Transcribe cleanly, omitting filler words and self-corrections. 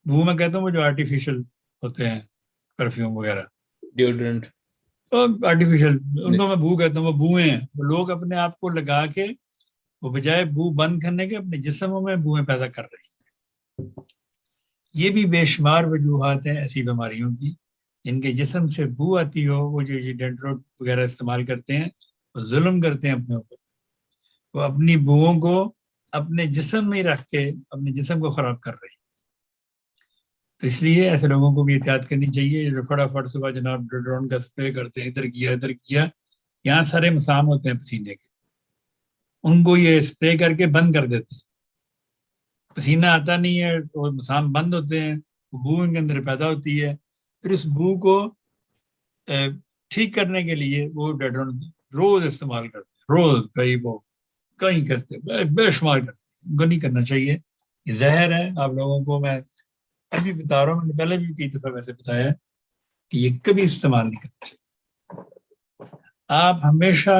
بو میں کہتا ہوں وہ جو آرٹیفیشل ہوتے ہیں پرفیوم وغیرہ، ڈیوڈرنٹ آرٹیفیشل، ان کو میں بو کہتا ہوں، وہ بوئیں ہیں. وہ لوگ اپنے آپ کو لگا کے وہ بجائے بو بند کرنے کے اپنے جسموں میں بوئیں پیدا کر رہے ہیں. یہ بھی بے شمار وجوہات ہیں ایسی بیماریوں کی جن کے جسم سے بو آتی ہو. وہ جو یہ ڈینڈرٹ وغیرہ استعمال کرتے ہیں وہ ظلم کرتے ہیں اپنے اوپر. وہ اپنی بوؤں کو اپنے جسم میں ہی رکھ کے اپنے جسم کو خراب کر رہے ہیں. تو اس لیے ایسے لوگوں کو بھی احتیاط کرنی چاہیے. جو فٹافٹ صبح جناب ڈرون کا اسپرے کرتے ہیں، ادھر کیا، یہاں سارے مسام ہوتے ہیں پسینے کے، ان کو یہ اسپرے کر کے بند کر دیتے ہیں. پسینہ آتا نہیں ہے، وہ مسام بند ہوتے ہیں، وہ بو ان کے اندر پیدا ہوتی ہے. پھر اس بو کو ٹھیک کرنے کے لیے وہ ڈیڈرون روز استعمال کرتے ہیں، روز کہیں کرتے، بے شمار کرتے ہیں. ان کو نہیں کرنا چاہیے، یہ زہر ہے. آپ لوگوں کو میں ابھی بتا رہا ہوں، میں نے پہلے بھی کئی دفعہ ویسے بتایا کہ یہ کبھی استعمال نہیں کرنا چاہیے. آپ ہمیشہ